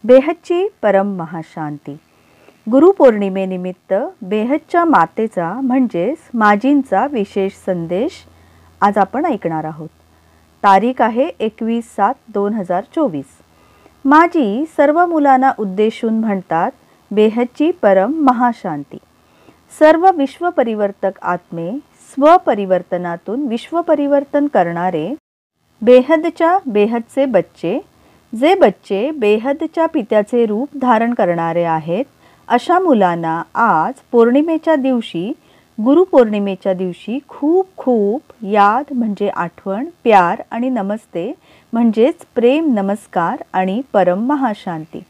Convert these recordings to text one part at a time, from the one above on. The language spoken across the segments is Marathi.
बेहदची परम महाशांती। गुरुपौर्णिमेनिमित्त बेहदच्या मातेचा म्हणजेच माजींचा विशेष संदेश आज आपण ऐकणार आहोत। तारीख आहे 21/7/2024। माजी सर्व मुलांना उद्देशून म्हणतात, बेहदची परम महाशांती। सर्व विश्व परिवर्तक आत्मे स्वपरिवर्तनातून विश्व परिवर्तन करणारे बेहदच्या बेहदचे बच्चे, जे बच्चे बेहदच्या पित्याचे रूप धारण करणारे आहेत, अशा मुलांना आज पौर्णिमेच्या दिवशी, गुरुपौर्णिमेच्या दिवशी खूप खूप याद म्हणजे आठवण, प्यार आणि नमस्ते म्हणजेच प्रेम नमस्कार आणि परम महाशांती।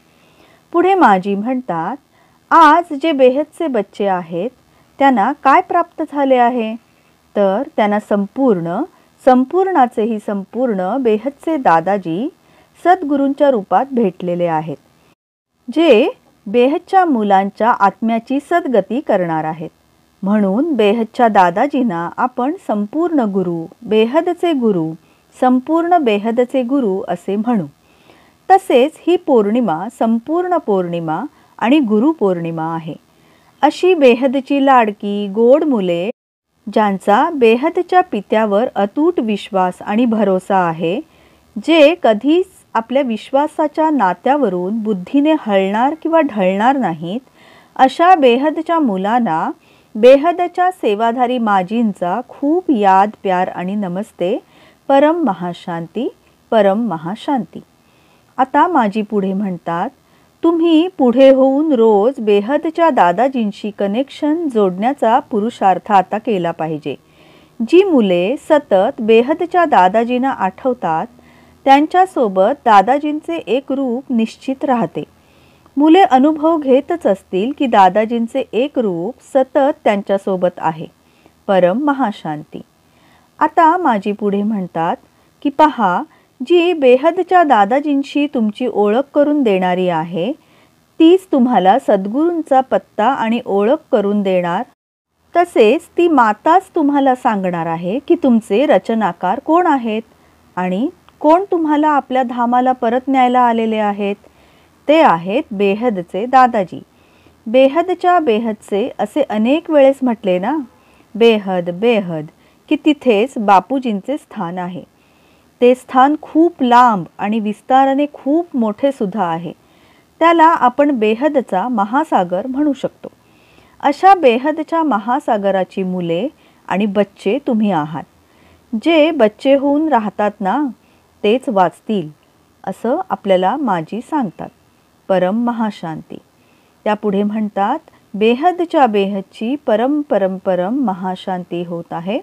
पुढे माजी म्हणतात, आज जे बेहदचे बच्चे आहेत त्यांना काय प्राप्त झाले आहे, तर त्यांना संपूर्णाचेही संपूर्ण बेहदचे दादाजी सद्गुरूंच्या रूपात भेटलेले आहेत, जे बेहदच्या मुलांच्या आत्म्याची सद्गती करणार आहेत। म्हणून बेहदच्या दादाजींना आपण संपूर्ण गुरु, बेहदचे गुरु, संपूर्ण बेहदचे गुरु असे म्हणू। तसेच ही पौर्णिमा संपूर्ण पौर्णिमा आणि गुरुपौर्णिमा आहे। अशी बेहदची लाडकी गोड मुले, ज्यांचा बेहदच्या पित्यावर अतूट विश्वास आणि भरोसा आहे, जे कधीच आपल्या विश्वासाच्या नात्यावरून बुद्धीने हलणार किंवा ढळणार नाहीत, अशा बेहदच्या मुलांना बेहदच्या सेवाधारी माजींचा खूप याद, प्यार आणि नमस्ते, परम महाशांती, परम महाशांती। आता माजी पुढे म्हणतात, तुम्ही पुढे होऊन रोज बेहदच्या दादाजींशी कनेक्शन जोडण्याचा पुरुषार्थ आता केला पाहिजे। जी मुले सतत बेहदच्या दादाजींना आठवतात, त्यांच्यासोबत दादाजींचे एक रूप निश्चित राहते। मुले अनुभव घेतच असतील की दादाजींचे एक रूप सतत त्यांच्यासोबत आहे, परम महाशांती। आता माजी पुढे म्हणतात की पहा, जी बेहदच्या दादाजींशी तुमची ओळख करून देणारी आहे, तीच तुम्हाला सद्गुरूंचा पत्ता आणि ओळख करून देणार। तसेच ती माताच तुम्हाला सांगणार आहे की तुमचे रचनाकार कोण आहेत आणि कोण तुम्हाला आपल्या धामाला परत न्यायला आलेले आहेत। ते आहेत बेहदचे दादाजी। बेहदच्या बेहदचे असे अनेक वेळेस म्हटले ना, बेहद बेहद, की तिथेच बापूजींचे स्थान आहे। ते स्थान खूप लांब आणि विस्ताराने खूप मोठे सुद्धा आहे। त्याला आपण बेहदचा महासागर म्हणू शकतो। अशा बेहदच्या महासागराची मुले आणि बच्चे तुम्ही आहात। जे बच्चे होऊन राहतात ना, तेच वाचतील असं आपल्याला माजी सांगतात, परम महाशांती। त्यापुढे म्हणतात, बेहदच्या बेहदची परम परम परम महाशांती होत आहे,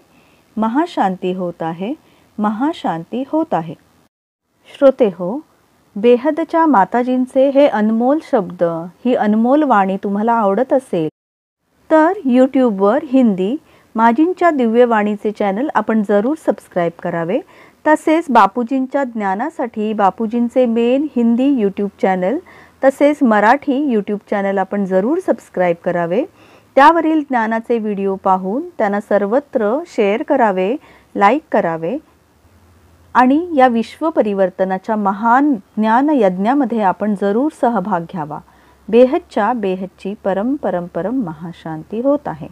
महाशांती होत आहे, महाशांती होत आहे। श्रोते हो, बेहदच्या माताजींचे हे अनमोल शब्द, ही अनमोल वाणी तुम्हाला आवडत असेल तर यूट्यूबवर हिंदी माजींच्या दिव्यवाणीचे चॅनल आपण जरूर सबस्क्राईब करावे। तसेच बापूजींच्या ज्ञानासाठी बापूजींचे मेन हिंदी यूट्यूब चॅनल तसेच मराठी यूट्यूब चॅनल आपण जरूर सबस्क्राईब करावे। त्यावरील ज्ञानाचे व्हिडिओ पाहून त्यांना सर्वत्र शेअर करावे, लाईक करावे आणि या विश्व परिवर्तनाच्या महान ज्ञान यज्ञामध्ये आपण जरूर सहभाग घ्यावा। बेहदच्या बेहदची परम परम परम महाशांती होत आहे।